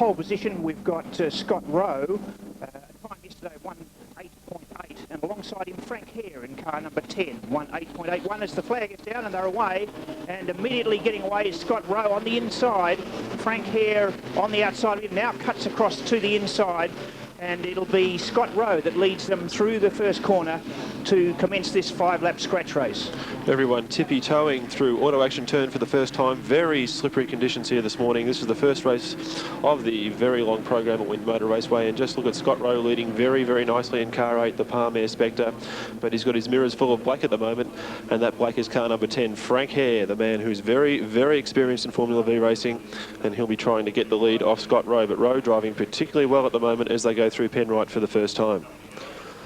pole position, we've got Scott Rowe, time yesterday 1:08.8, and alongside him Frank Hare in car number 10, 1:08.81 as the flag is down and they're away, and immediately getting away is Scott Rowe on the inside. Frank Hare on the outside of him now cuts across to the inside, and it'll be Scott Rowe that leads them through the first corner to commence this 5-lap scratch race. Everyone tippy-toeing through auto action turn for the first time. Very slippery conditions here this morning. This is the first race of the very long program at Winton Motor Raceway, and just look at Scott Rowe leading very, very nicely in car 8, the Palm Air Spectre, but he's got his mirrors full of black at the moment, and that black is car number 10, Frank Hare, the man who's very, very experienced in Formula V racing, and he'll be trying to get the lead off Scott Rowe, but Rowe driving particularly well at the moment as they go through Penrite for the first time.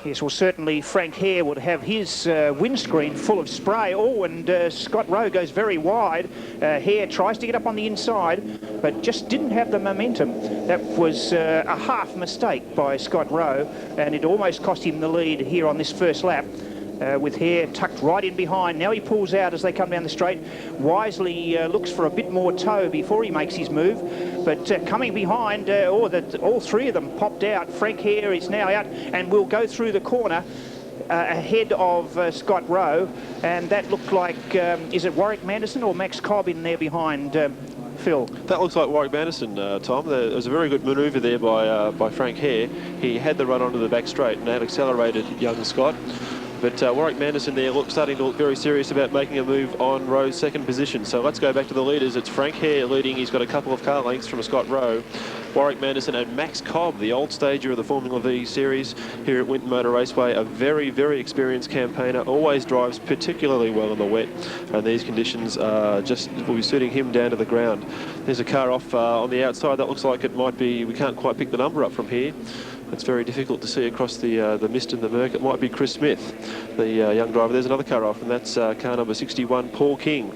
Yes, well, certainly Frank Hare would have his windscreen full of spray. Oh, and Scott Rowe goes very wide. Hare tries to get up on the inside, but just didn't have the momentum. That was a half mistake by Scott Rowe, and it almost cost him the lead here on this first lap. With Hare tucked right in behind. Now he pulls out as they come down the straight. Wisely looks for a bit more toe before he makes his move. But coming behind, all three of them popped out. Frank Hare is now out and will go through the corner ahead of Scott Rowe. And that looked like, is it Warwick Anderson or Max Cobb in there behind? Phil. That looks like Warwick Anderson, Tom. There was a very good manoeuvre there by Frank Hare. He had the run onto the back straight and that accelerated young Scott. But Warwick Anderson there starting to look very serious about making a move on Rowe's second position. So let's go back to the leaders. It's Frank Hare leading. He's got a couple of car lengths from Scott Rowe. Warwick Anderson and Max Cobb, the old stager of the Formula V series here at Winton Motor Raceway, a very, very experienced campaigner, always drives particularly well in the wet, and these conditions just will be suiting him down to the ground. There's a car off on the outside. That looks like it might be, we can't quite pick the number up from here. It's very difficult to see across the mist and the murk. It might be Chris Smith, the young driver. There's another car off, and that's car number 61, Paul King.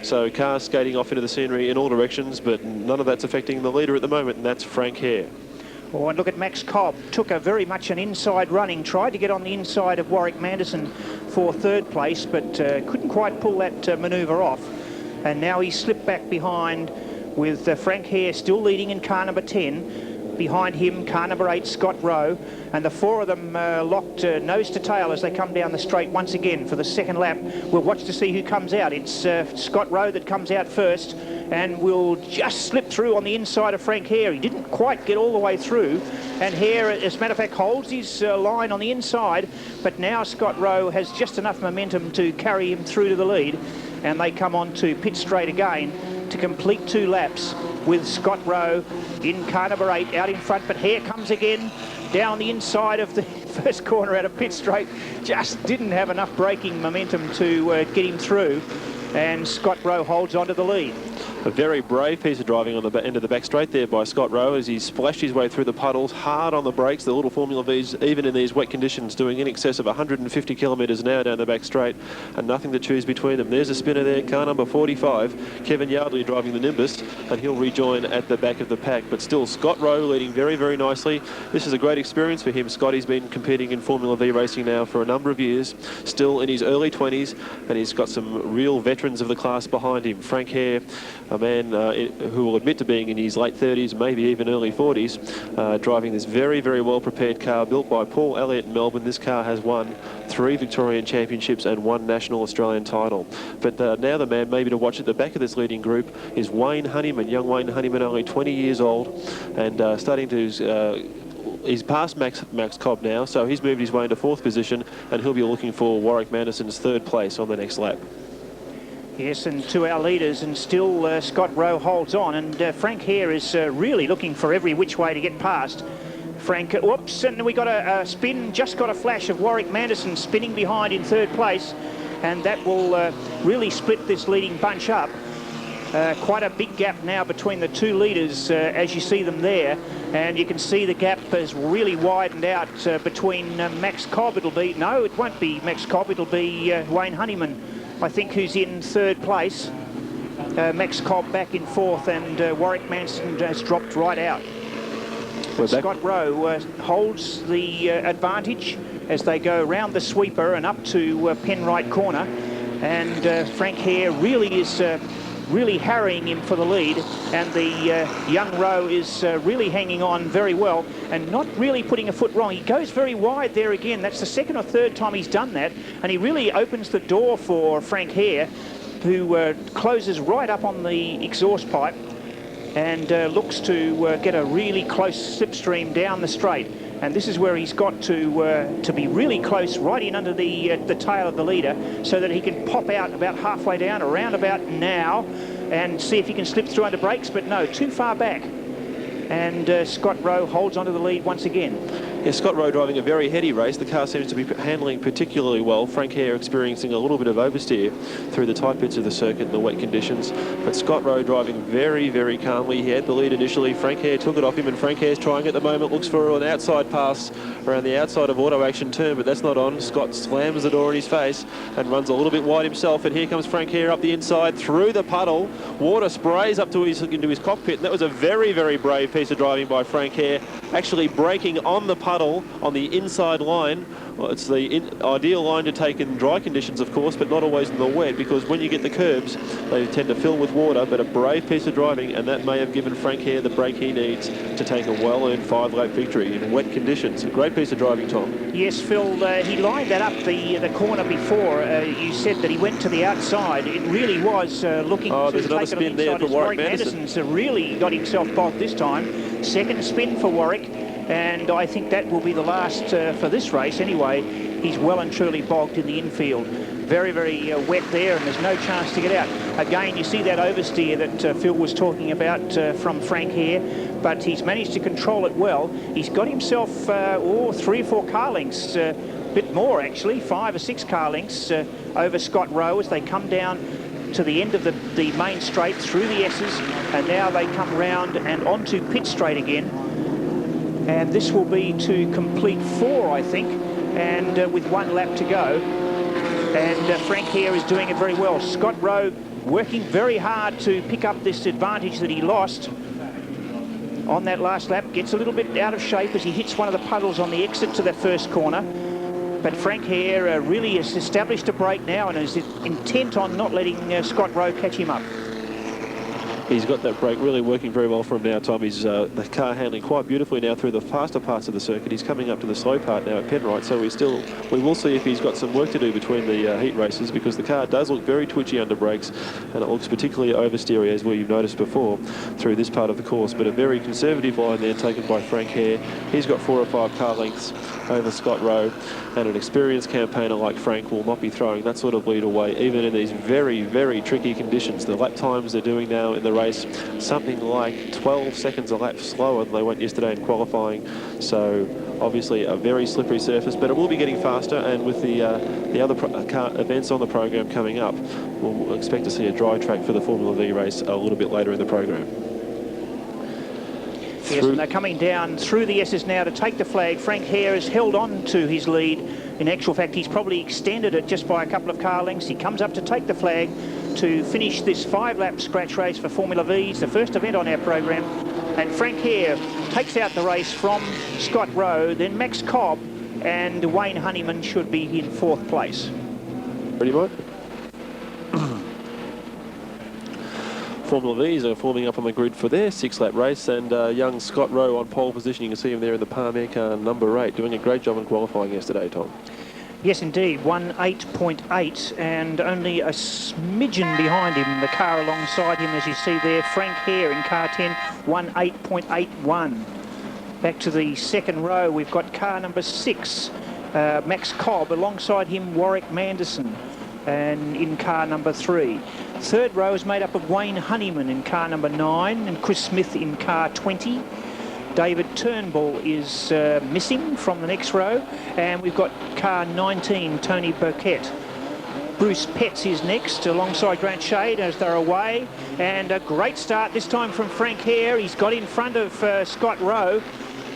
So cars skating off into the scenery in all directions, but none of that's affecting the leader at the moment, and that's Frank Hare. Oh, and look at Max Cobb. Took a very much an inside running. Tried to get on the inside of Warwick Anderson for third place, but couldn't quite pull that manoeuvre off. And now he slipped back behind with Frank Hare still leading in car number 10. Behind him, car number 8, Scott Rowe, and the four of them locked nose to tail as they come down the straight once again for the second lap. We'll watch to see who comes out. It's Scott Rowe that comes out first, and will just slip through on the inside of Frank Hare. He didn't quite get all the way through, and Hare, as a matter of fact, holds his line on the inside, but now Scott Rowe has just enough momentum to carry him through to the lead, and they come on to pit straight again to complete 2 laps with Scott Rowe in car number 8 out in front, but Hare comes again down the inside of the first corner out of pit straight. Just didn't have enough braking momentum to get him through, and Scott Rowe holds on to the lead. A very brave piece of driving on the end of the back straight there by Scott Rowe as he splashed his way through the puddles, hard on the brakes. The little Formula Vs, even in these wet conditions, doing in excess of 150 kilometres an hour down the back straight, and nothing to choose between them. There's a spinner there, car number 45, Kevin Yardley driving the Nimbus, and he'll rejoin at the back of the pack. But still, Scott Rowe leading very, very nicely. This is a great experience for him. Scotty's been competing in Formula V racing now for a number of years, still in his early 20s, and he's got some real veterans of the class behind him. Frank Hare, a man who will admit to being in his late 30s, maybe even early 40s, driving this very, very well-prepared car built by Paul Elliott in Melbourne. This car has won 3 Victorian Championships and 1 National Australian title. But now the man maybe to watch at the back of this leading group is Wayne Honeyman, young Wayne Honeyman, only 20 years old, and starting to... he's past Max Cobb now, so he's moved his way into 4th position, and he'll be looking for Warwick Anderson's 3rd place on the next lap. Yes, and to our leaders, and still Scott Rowe holds on, and Frank Hare is really looking for every which way to get past. Frank, whoops, and we got a spin, just got a flash of Warwick Anderson spinning behind in 3rd place, and that will really split this leading bunch up. Quite a big gap now between the 2 leaders as you see them there, and you can see the gap has really widened out between Max Cobb. It'll be, no, it won't be Max Cobb, it'll be Wayne Honeyman, I think, who's in 3rd place. Max Cobb back in 4th, and Warwick Anderson has dropped right out. Scott Rowe holds the advantage as they go round the sweeper and up to Penrite corner, and Frank Hare really is really harrying him for the lead, and the young Rowe is really hanging on very well and not really putting a foot wrong. He goes very wide there again. That's the second or third time he's done that, and he really opens the door for Frank Hare, who closes right up on the exhaust pipe and looks to get a really close slipstream down the straight. And this is where he's got to be really close, right in under the tail of the leader, so that he can pop out about halfway down, around about now, and see if he can slip through under brakes. But no, too far back. And Scott Rowe holds onto the lead once again. Yeah, Scott Rowe driving a very heady race. The car seems to be handling particularly well. Frank Hare experiencing a little bit of oversteer through the tight bits of the circuit in the wet conditions. But Scott Rowe driving very, very calmly. He had the lead initially. Frank Hare took it off him, and Frank Hare's trying at the moment. Looks for an outside pass around the outside of Auto Action turn, but that's not on. Scott slams the door in his face and runs a little bit wide himself. And here comes Frank Hare up the inside through the puddle. Water sprays up to into his cockpit. And that was a very, very brave piece of driving by Frank Hare, actually braking on the puddle on the inside line. Well, it's the ideal line to take in dry conditions, of course, but not always in the wet, because when you get the curbs, they tend to fill with water. But a brave piece of driving, and that may have given Frank Hare the break he needs to take a well-earned 5-lap victory in wet conditions. A great piece of driving, Tom. Yes, Phil, he lined that up the corner before. You said that he went to the outside. It really was looking to there's another take spin it there for Warwick Anderson's really got himself bogged this time. Second spin for Warwick, and I think that will be the last for this race anyway. He's well and truly bogged in the infield. Very, very wet there, and there's no chance to get out. Again, you see that oversteer that Phil was talking about from Frank Hare, but he's managed to control it well. He's got himself 3 or 4 car lengths, a bit more actually, 5 or 6 car lengths over Scott Rowe as they come down to the end of the main straight through the S's, and now they come round and onto pit straight again. And this will be to complete 4, I think, and with 1 lap to go. And Frank Hare is doing it very well. Scott Rowe working very hard to pick up this advantage that he lost on that last lap. Gets a little bit out of shape as he hits one of the puddles on the exit to the first corner. But Frank Hare really has established a break now and is intent on not letting Scott Rowe catch him up. He's got that brake really working very well for him now, Tom. He's the car handling quite beautifully now through the faster parts of the circuit. He's coming up to the slow part now at Penrite, so we will see if he's got some work to do between the heat races, because the car does look very twitchy under brakes, and it looks particularly oversteery, as we've noticed before, through this part of the course. But a very conservative line there taken by Frank Hare. He's got 4 or 5 car lengths over Scott Rowe, and an experienced campaigner like Frank will not be throwing that sort of lead away, even in these very, very tricky conditions. The lap times they're doing now in the race, something like 12 seconds a lap slower than they went yesterday in qualifying. So obviously a very slippery surface, but it will be getting faster, and with the other car events on the program coming up, we'll expect to see a dry track for the Formula V race a little bit later in the program. Yes, and they're coming down through the S's now to take the flag. Frank Hare has held on to his lead. In actual fact, he's probably extended it just by a couple of car lengths. He comes up to take the flag to finish this 5-lap scratch race for Formula V's, the first event on our program. And Frank Hare takes out the race from Scott Rowe, then Max Cobb and Wayne Honeyman should be in 4th place. Ready, boy? Formula V's are forming up on the grid for their 6-lap race, and young Scott Rowe on pole position. You can see him there in the Palm Air car number 8, doing a great job in qualifying yesterday, Tom. Yes, indeed. 1:8.8, and only a smidgen behind him. The car alongside him, as you see there, Frank Hare in car 10, 1:8.81. Back to the second row, we've got car number 6, Max Cobb. Alongside him, Warwick Anderson, and in car number 3. Third row is made up of Wayne Honeyman in car number 9 and Chris Smith in car 20. David Turnbull is missing from the next row, and we've got car 19, Tony Burkett. Bruce Petts is next alongside Grant Shade as they're away, and a great start this time from Frank Hare. He's got in front of Scott Rowe,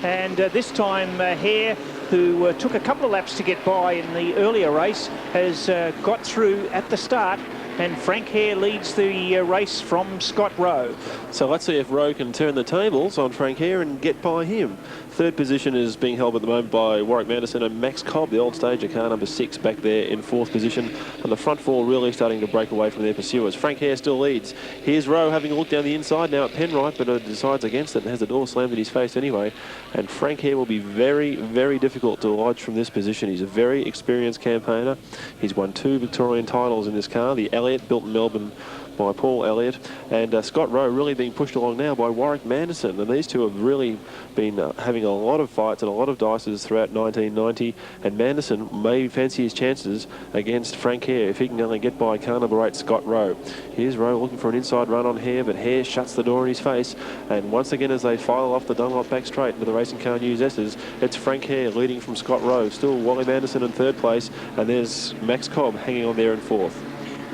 and this time Hare, who took a couple of laps to get by in the earlier race, has got through at the start and Frank Hare leads the race from Scott Rowe. So let's see if Rowe can turn the tables on Frank Hare and get by him. Third position is being held at the moment by Warwick Anderson and Max Cobb, the old stager car number 6, back there in 4th position. And the front four really starting to break away from their pursuers. Frank Hare still leads. Here's Rowe having a look down the inside now at Penrite, but decides against it and has the door slammed in his face anyway. And Frank Hare will be very, very difficult to lodge from this position. He's a very experienced campaigner. He's won 2 Victorian titles in this car. The Elliott, built in Melbourne by Paul Elliott, and Scott Rowe really being pushed along now by Warwick Anderson. And these two have really been having a lot of fights and a lot of dices throughout 1990, and Anderson may fancy his chances against Frank Hare if he can only get by car number 8, Scott Rowe. Here's Rowe looking for an inside run on Hare, but Hare shuts the door in his face, and once again as they file off the Dunlop back straight into the Racing Car News S's, it's Frank Hare leading from Scott Rowe. Still Wally Anderson in 3rd place, and there's Max Cobb hanging on there in 4th.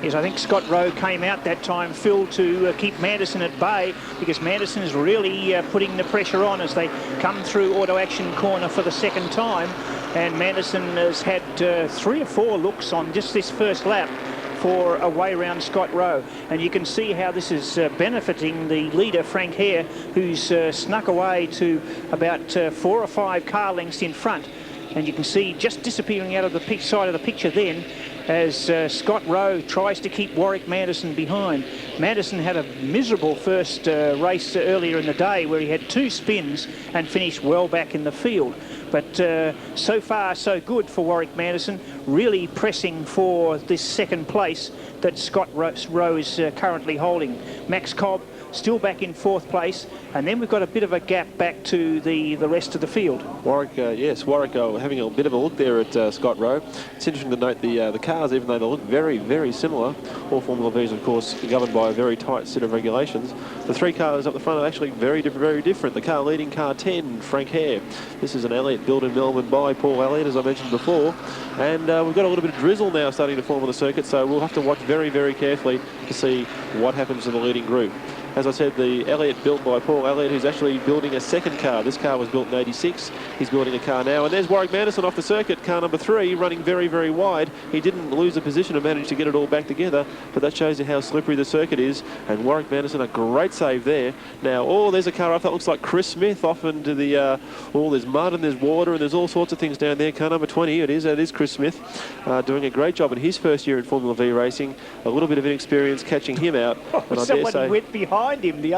Yes, I think Scott Rowe came out that time, Phil, to keep Manderson at bay, because Manderson is really putting the pressure on as they come through auto action corner for the 2nd time. And Manderson has had 3 or 4 looks on just this first lap for a way round Scott Rowe. And you can see how this is benefiting the leader, Frank Hare, who's snuck away to about 4 or 5 car lengths in front. And you can see just disappearing out of the side of the picture then, as Scott Rowe tries to keep Warwick Anderson behind. Anderson had a miserable first race earlier in the day where he had 2 spins and finished well back in the field. But so far so good for Warwick Anderson, really pressing for this 2nd place that Scott Rowe is currently holding. Max Cobb still back in 4th place, and then we've got a bit of a gap back to the rest of the field. Warwick, yes, Warwick having a bit of a look there at Scott Rowe. It's interesting to note the cars, even though they look very, very similar. All Formula V's, of course, governed by a very tight set of regulations. The 3 cars up the front are actually very different. The car leading, car 10, Frank Hare. This is an Elliott built in Melbourne by Paul Elliott, as I mentioned before. And we've got a little bit of drizzle now starting to form on the circuit, so we'll have to watch very, very carefully to see what happens to the leading group. As I said, the Elliott built by Paul Elliott, who's actually building a 2nd car. This car was built in 86. He's building a car now. And there's Warwick Anderson off the circuit, car number 3, running very, very wide. He didn't lose a position and managed to get it all back together, but that shows you how slippery the circuit is. And Warwick Anderson, a great save there. Now, there's a car off that looks like Chris Smith off into the, there's mud and there's water and there's all sorts of things down there. Car number 20, it is Chris Smith, doing a great job in his first year in Formula V racing. A little bit of inexperience catching him out. And Someone went behind him, the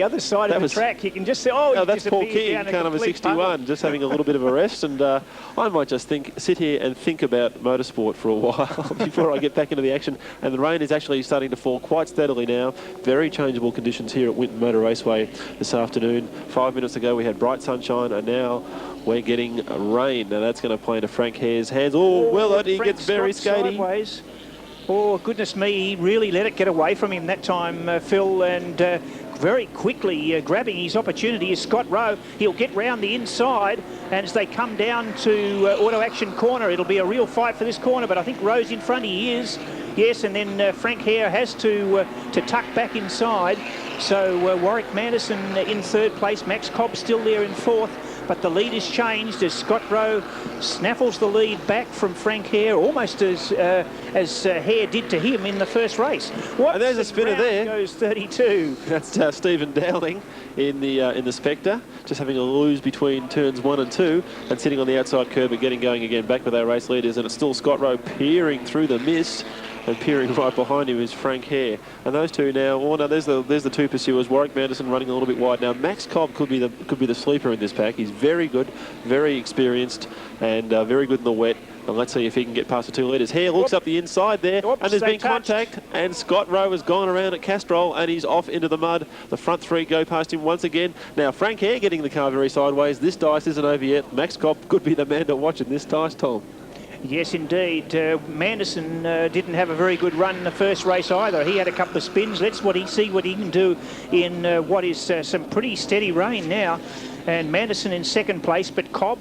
other side of the track. You can just say, that's Paul King, car number 61, just having a little bit of a rest. And I might just sit here and think about motorsport for a while before I get back into the action. And the rain is actually starting to fall quite steadily now. Very changeable conditions here at Winton Motor Raceway this afternoon. 5 minutes ago we had bright sunshine, and now we're getting rain. Now that's going to play into Frank Hare's hands. He gets very skatey. Sideways. Oh, goodness me, he really let it get away from him that time, Phil, and very quickly grabbing his opportunity is Scott Rowe. He'll get round the inside, and as they come down to auto action corner, it'll be a real fight for this corner, but I think Rowe's in front. He is, yes, and then Frank Hare has to tuck back inside. So Warwick Anderson in 3rd place, Max Cobb still there in 4th. But the lead has changed as Scott Rowe snaffles the lead back from Frank Hare, almost as Hare did to him in the first race. And there's a spinner there. Goes 32. That's Stephen Dowling in the Spectre, just having a lose between turns 1 and 2, and sitting on the outside curb but getting going again back with our race leaders. And it's still Scott Rowe peering through the mist. And peering right behind him is Frank Hare. And those two now, there's the 2 pursuers. Warwick Anderson running a little bit wide. Now Max Cobb could be the sleeper in this pack. He's very good, very experienced, and very good in the wet. And let's see if he can get past the 2 leaders. Hare looks up the inside there, and there's been contact, and Scott Rowe has gone around at Castrol, and he's off into the mud. The front 3 go past him once again. Now Frank Hare getting the car very sideways. This dice isn't over yet. Max Cobb could be the man to watch in this dice, Tom. Yes, indeed. Manderson didn't have a very good run in the first race either. He had a couple of spins. Let's see what he can do in what is some pretty steady rain now. And Manderson in 2nd place, but Cobb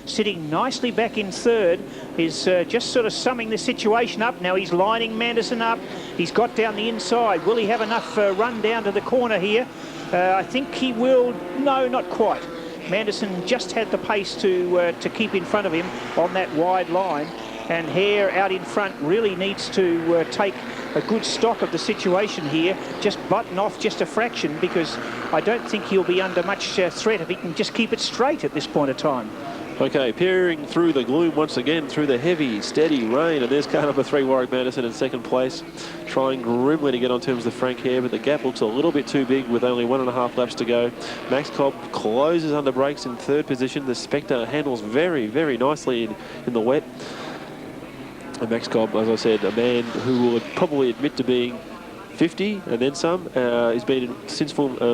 sitting nicely back in 3rd is just sort of summing the situation up. Now he's lining Manderson up. He's got down the inside. Will he have enough run down to the corner here? I think he will. No, not quite. Manderson just had the pace to keep in front of him on that wide line, and Hare out in front really needs to take a good stock of the situation here, just button off just a fraction, because I don't think he'll be under much threat if he can just keep it straight at this point of time. Okay, peering through the gloom once again, through the heavy, steady rain, and there's car number 3, Warwick Anderson, in second place, trying grimly to get on terms of Frank Hare, but the gap looks a little bit too big with only 1.5 laps to go. Max Cobb closes under brakes in third position. The Spectre handles very, very nicely in the wet. And Max Cobb, as I said, a man who would probably admit to being 50 and then some. He's been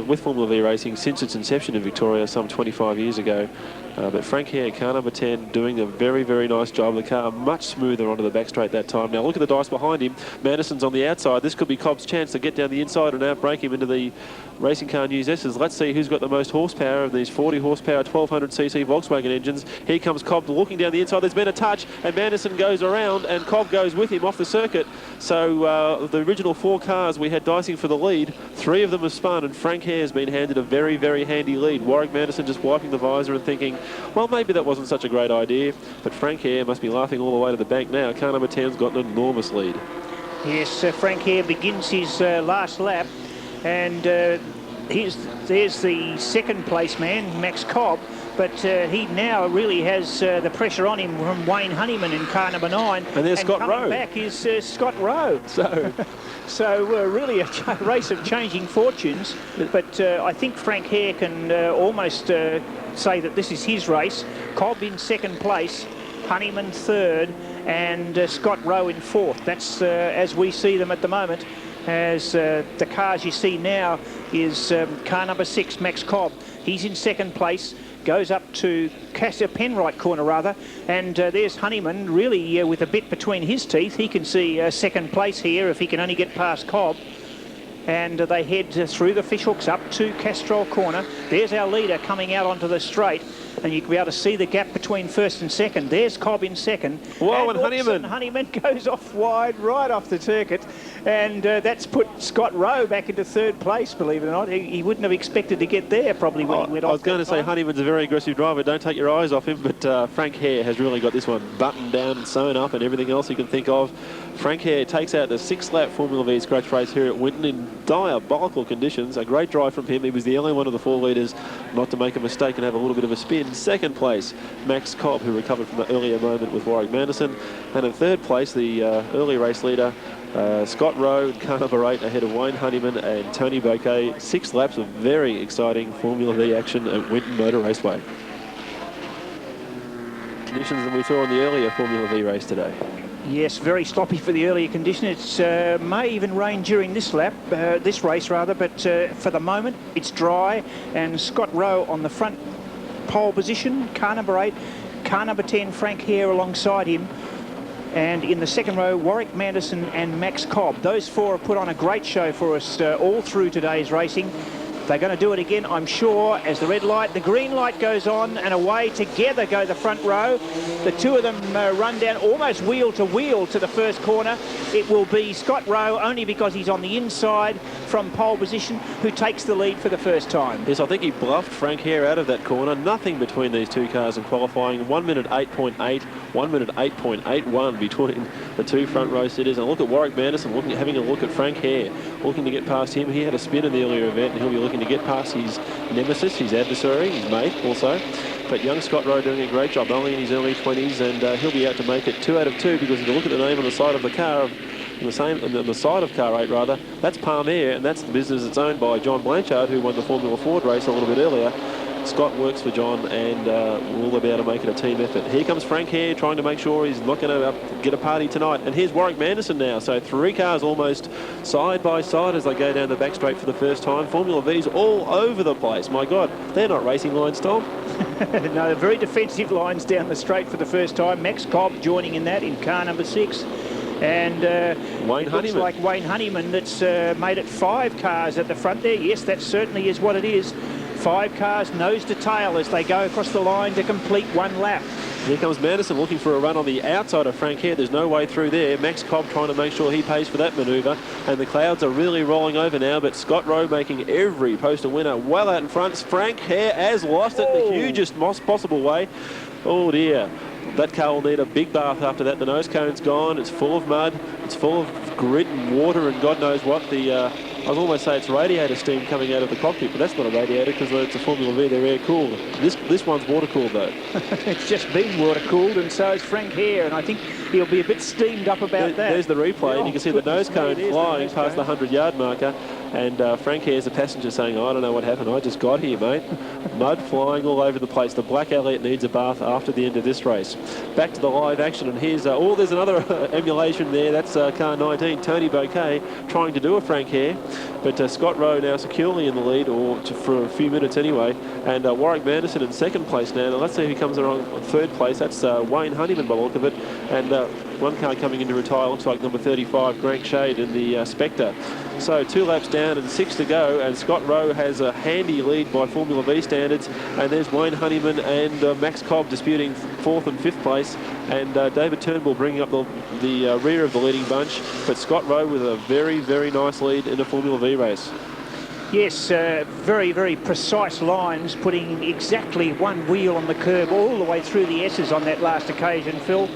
with Formula V racing since its inception in Victoria some 25 years ago. But Frank Hare, car number 10, doing a very, very nice job. The car much smoother onto the back straight that time. Now look at the dice behind him. Manderson's on the outside. This could be Cobb's chance to get down the inside and outbrake him into the Racing Car News S's. Let's see who's got the most horsepower of these 40 horsepower 1200cc Volkswagen engines. Here comes Cobb looking down the inside. There's been a touch, and Manderson goes around and Cobb goes with him off the circuit. So the original 4 cars we had dicing for the lead, 3 of them have spun, and Frank Hare has been handed a very, very handy lead. Warwick Anderson just wiping the visor and thinking, well, maybe that wasn't such a great idea, but Frank Hare must be laughing all the way to the bank now. Car number 10's got an enormous lead. Yes, Frank Hare begins his last lap, and there's the second place man, Max Cobb, but he now really has the pressure on him from Wayne Honeyman in car number 9. And there's Scott coming Rowe. Back is Scott Rowe. So really a race of changing fortunes, but I think Frank Hare can almost say that this is his race. Cobb in second place, Honeyman third, and Scott Rowe in fourth. That's as we see them at the moment. As the cars you see now is car number 6, Max Cobb. He's in second place, goes up to Penrite corner rather, and there's Honeyman really with a bit between his teeth. He can see second place here if he can only get past Cobb. And they head through the fishhooks up to Castrol corner. There's our leader coming out onto the straight, and you can be able to see the gap between first and second. There's Cobb in second. Whoa, and Honeyman goes off wide, right off the circuit, and that's put Scott Rowe back into third place, believe it or not. He wouldn't have expected to get there probably when he went off. I was going to say Honeyman's a very aggressive driver. Don't take your eyes off him, but Frank Hare has really got this one buttoned down and sewn up and everything else you can think of. Frank Hare takes out the 6-lap Formula V scratch race here at Winton in diabolical conditions. A great drive from him. He was the only one of the 4 leaders not to make a mistake and have a little bit of a spin. Second place, Max Cobb, who recovered from the earlier moment with Warwick Anderson. And in third place, the early race leader, Scott Rowe, car number 8, ahead of Wayne Honeyman and Tony Bouquet. 6 laps of very exciting Formula V action at Winton Motor Raceway. Conditions that we saw in the earlier Formula V race today. Yes, very sloppy for the earlier condition. It may even rain during this lap, this race rather, but for the moment it's dry, and Scott Rowe on the front pole position, car number 8, car number 10, Frank Hare alongside him, and in the second row, Warwick Anderson and Max Cobb. Those 4 have put on a great show for us all through today's racing. They're going to do it again, I'm sure, as the red light, the green light goes on, and away together go the front row. The 2 of them run down almost wheel to the first corner. It will be Scott Rowe, only because he's on the inside from pole position, who takes the lead for the first time. Yes, I think he bluffed Frank Hare out of that corner. Nothing between these 2 cars in qualifying. 1 minute 8.8, 1 minute 8.81 between the 2 front row sitters. And look at Warwick Anderson having a look at Frank Hare, looking to get past him. He had a spin in the earlier event, and he'll be looking to get past his nemesis, his adversary, his mate also. But young Scott Rowe doing a great job, only in his early 20s, and he'll be out to make it 2 out of 2, because if you look at the name on the side of the car, on the side of car 8 rather, that's Palm Air, and that's the business that's owned by John Blanchard, who won the Formula Ford race a little bit earlier. Scott works for John, and will be able to make it a team effort. Here comes Frank Hare trying to make sure he's not going to get a party tonight. And here's Warwick Anderson now. So 3 cars almost side by side as they go down the back straight for the first time. Formula V's all over the place. My God, they're not racing lines, Tom. No, very defensive lines down the straight for the first time. Max Cobb joining in that in car number 6. And Wayne Honeyman. Looks like Wayne Honeyman that's made it 5 cars at the front there. Yes, that certainly is what it is. 5 cars nose to tail as they go across the line to complete 1 lap. Here comes Manderson looking for a run on the outside of Frank Hare. There's no way through there. Max Cobb trying to make sure he pays for that manoeuvre. And the clouds are really rolling over now, but Scott Rowe making every poster winner well out in front. Frank Hare has lost it in the hugest possible way. Oh dear. That car will need a big bath after that. The nose cone's gone. It's full of mud. It's full of grit and water and God knows what. I'd almost say it's radiator steam coming out of the cockpit, but that's not a radiator because it's a Formula V. They're air-cooled. This one's water-cooled, though. It's just been water-cooled, and so is Frank Hare, and I think he'll be a bit steamed up about that. There's the replay, and you can see the nose cone flying past the 100-yard marker, and Frank Hare's a passenger saying, I don't know what happened. I just got here, mate. Mud flying all over the place. The Black Elliot needs a bath after the end of this race. Back to the live action, and here's... there's another emulation there. That's car 19, Tony Bouquet, trying to do a Frank Hare. But Scott Rowe now securely in the lead, for a few minutes anyway. And Warwick Anderson in second place now. Let's see if he comes around third place. That's Wayne Honeyman by the look of it. And one car coming in to retire looks like number 35, Grant Shade in the Spectre. So 2 laps down and 6 to go, and Scott Rowe has a handy lead by Formula V standards, and there's Wayne Honeyman and Max Cobb disputing 4th and 5th place, and David Turnbull bringing up the rear of the leading bunch, but Scott Rowe with a very, very nice lead in a Formula V race. Yes, very, very precise lines, putting exactly one wheel on the curb all the way through the S's on that last occasion, Phil.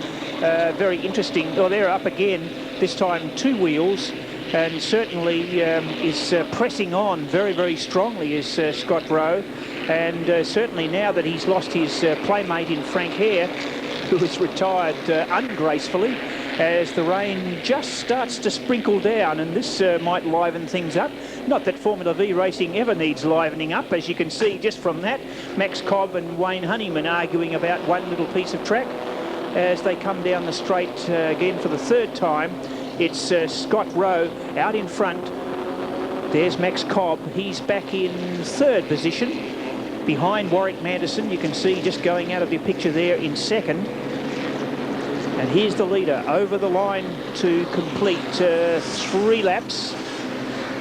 Very interesting. Well, they're up again, this time 2 wheels, and certainly is pressing on very, very strongly is Scott Rowe. And certainly now that he's lost his playmate in Frank Hare, who has retired ungracefully, as the rain just starts to sprinkle down, and this might liven things up. Not that Formula V racing ever needs livening up, as you can see just from that. Max Cobb and Wayne Honeyman arguing about one little piece of track as they come down the straight again for the 3rd time. It's Scott Rowe out in front. There's Max Cobb. He's back in 3rd position behind Warwick Anderson. You can see just going out of your picture there in 2nd. And here's the leader over the line to complete 3 laps.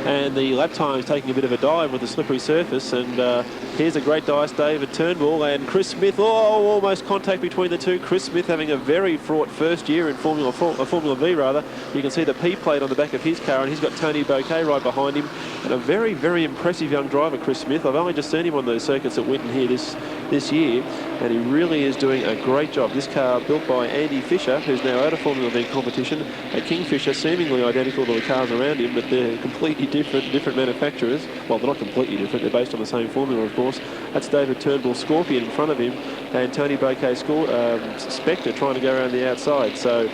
And the lap time is taking a bit of a dive with the slippery surface, and here's a great dice, David Turnbull and Chris Smith. Almost contact between the two. Chris Smith having a very fraught first year in Formula V rather. You can see the P plate on the back of his car, and he's got Tony Bouquet right behind him, and a very, very impressive young driver, Chris Smith. I've only just seen him on those circuits at Winton here this year, and he really is doing a great job. This car built by Andy Fisher, who's now out of Formula V competition, a Kingfisher, seemingly identical to the cars around him, but they're completely different manufacturers. Well, they're not completely different. They're based on the same formula, of course. That's David Turnbull Scorpion in front of him, and Tony Bouquet Spectre trying to go around the outside. So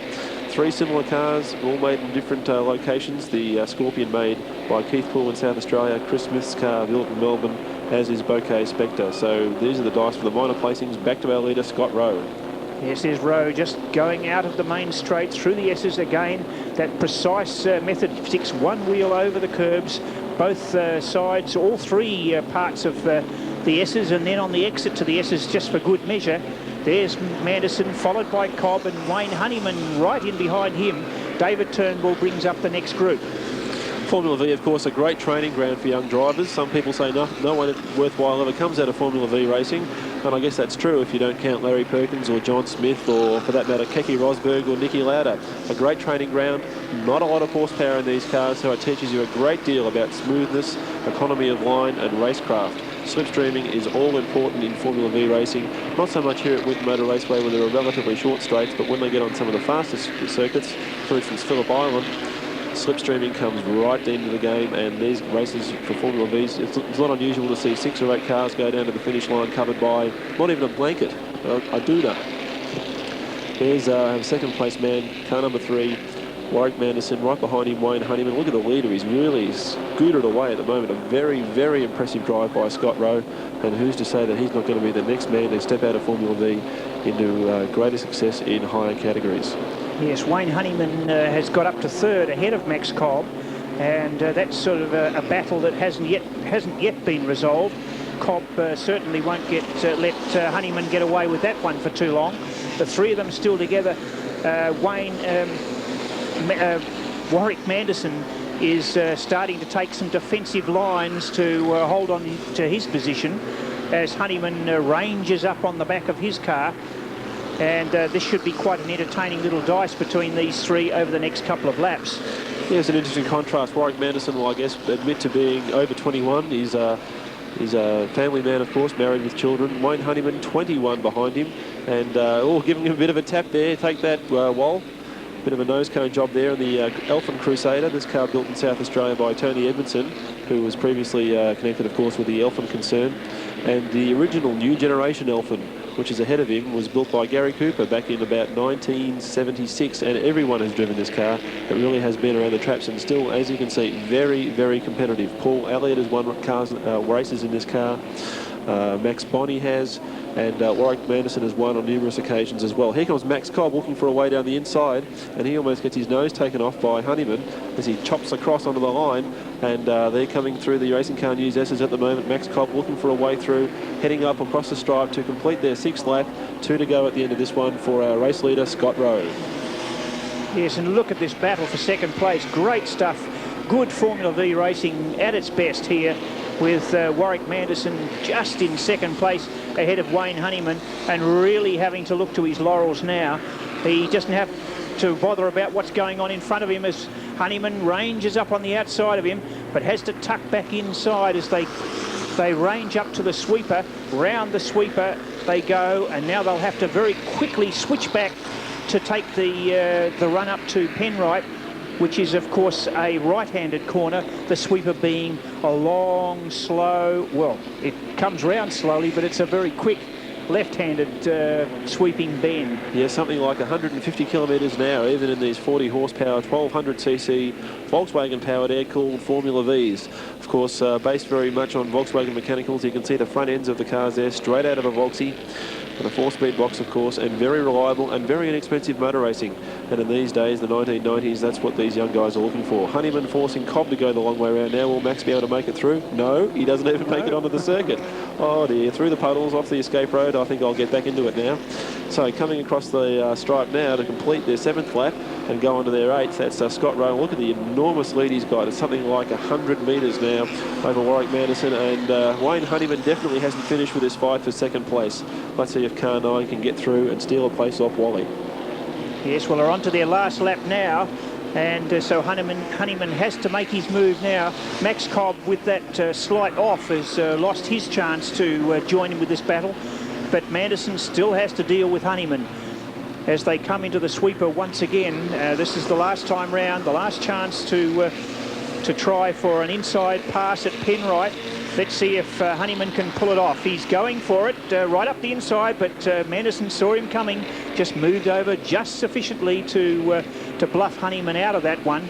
3 similar cars, all made in different locations. The Scorpion made by Keith Poole in South Australia, Chris Smith's car built in Melbourne, as is Bouquet Spectre. So these are the dice for the minor placings. Back to our leader, Scott Rowe. Yes, there's Rowe just going out of the main straight through the S's again. That precise method sticks one wheel over the curbs, both sides, all 3 parts of the S's, and then on the exit to the S's just for good measure. There's Manderson, followed by Cobb, and Wayne Honeyman right in behind him. David Turnbull brings up the next group. Formula V, of course, a great training ground for young drivers. Some people say no one worthwhile ever comes out of Formula V racing, and I guess that's true if you don't count Larry Perkins or John Smith, or for that matter Keke Rosberg or Nicky Lauda. A great training ground, not a lot of horsepower in these cars, so it teaches you a great deal about smoothness, economy of line and racecraft. Slipstreaming is all important in Formula V racing, not so much here at Winton Motor Raceway where there are relatively short straights, but when they get on some of the fastest circuits, for instance Phillip Island, slipstreaming comes right into the game, and these races for Formula Vs, it's not unusual to see 6 or 8 cars go down to the finish line covered by not even a blanket, a doona. There's second place man, car number 3, Warwick Anderson, right behind him, Wayne Honeyman. Look at the leader, he's really scooted away at the moment. A very, very impressive drive by Scott Rowe, and who's to say that he's not going to be the next man to step out of Formula V into greater success in higher categories. Yes, Wayne Honeyman has got up to 3rd ahead of Max Cobb, and that's sort of a battle that hasn't yet been resolved. Cobb certainly won't let Honeyman get away with that one for too long. The 3 of them still together. Warwick Anderson is starting to take some defensive lines to hold on to his position as Honeyman ranges up on the back of his car. And this should be quite an entertaining little dice between these 3 over the next couple of laps. Yeah, it's an interesting contrast. Warwick Anderson will, I guess, admit to being over 21. He's He's a family man, of course, married with children. Wayne Honeyman, 21 behind him. And giving him a bit of a tap there. Take that, Wal. Bit of a nose cone job there in the Elfin Crusader. This car built in South Australia by Tony Edmondson, who was previously connected, of course, with the Elfin concern. And the original new generation Elfin, which is ahead of him, was built by Gary Cooper back in about 1976. And everyone has driven this car. It really has been around the traps, and still, as you can see, very, very competitive. Paul Elliott has won races in this car. Max Bonney has, and Warwick Anderson has won on numerous occasions as well. Here comes Max Cobb looking for a way down the inside, and he almost gets his nose taken off by Honeyman as he chops across onto the line. And they're coming through the Racing Car News S's at the moment. Max Cobb looking for a way through, heading up across the stripe to complete their 6th lap. 2 to go at the end of this one for our race leader, Scott Rowe. Yes, and look at this battle for second place. Great stuff. Good Formula V racing at its best here, with Warwick Anderson just in second place ahead of Wayne Honeyman, and really having to look to his laurels now. He doesn't have to bother about what's going on in front of him as Honeyman ranges up on the outside of him, but has to tuck back inside as they range up to the sweeper. Round the sweeper they go, and now they'll have to very quickly switch back to take the run up to Penrite, which is, of course, a right-handed corner, the sweeper being a long, slow, well, it comes round slowly, but it's a very quick left-handed sweeping bend. Yeah, something like 150 kilometres an hour, even in these 40 horsepower, 1200cc Volkswagen-powered air-cooled Formula Vs. Of course, based very much on Volkswagen mechanicals. You can see the front ends of the cars there, straight out of a Volksy. And a 4-speed box, of course, and very reliable and very inexpensive motor racing. And in these days, the 1990s, that's what these young guys are looking for. Honeyman forcing Cobb to go the long way around now. Will Max be able to make it through? No, he doesn't even make it onto the circuit. Oh dear, through the puddles, off the escape road. I think I'll get back into it now. So coming across the stripe now to complete their 7th lap and go on to their 8th. That's Scott Rowe. Look at the enormous lead he's got. It's something like 100 metres now over Warwick Anderson, and Wayne Honeyman definitely hasn't finished with this fight for second place. Let's see if Car 9 can get through and steal a place off Wally. Yes, well, they're on to their last lap now, and so Honeyman has to make his move now. Max Cobb, with that slight off, has lost his chance to join him with this battle, but Manderson still has to deal with Honeyman as they come into the sweeper once again. This is the last time round, the last chance to try for an inside pass at Penrite. Let's see if Honeyman can pull it off. He's going for it right up the inside, but Manderson saw him coming, just moved over just sufficiently to bluff Honeyman out of that one.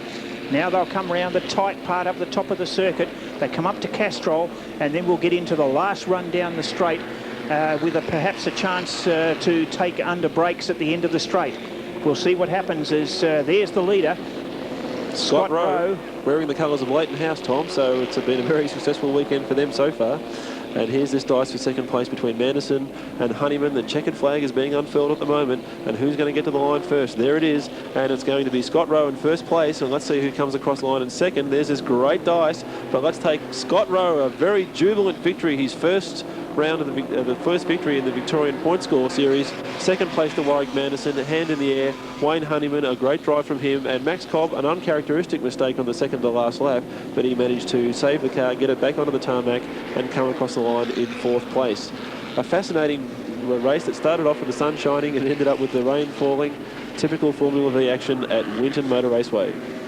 Now they'll come around the tight part up the top of the circuit. They come up to Castrol, and then we'll get into the last run down the straight with perhaps a chance to take under brakes at the end of the straight. We'll see what happens as there's the leader, Scott Rowe, wearing the colours of Leighton House, Tom, so it's been a very successful weekend for them so far. And here's this dice for second place between Manderson and Honeyman. The checkered flag is being unfurled at the moment, and who's going to get to the line first? There it is, and it's going to be Scott Rowe in first place, and let's see who comes across the line in second. There's this great dice, but let's take Scott Rowe, a very jubilant victory, his first round of the first victory in the Victorian Point Score Series. Second place to Warwick Anderson, hand in the air. Wayne Honeyman, a great drive from him, and Max Cobb, an uncharacteristic mistake on the second to last lap, but he managed to save the car, get it back onto the tarmac, and come across the line in fourth place. A fascinating race that started off with the sun shining and ended up with the rain falling. Typical Formula V action at Winton Motor Raceway.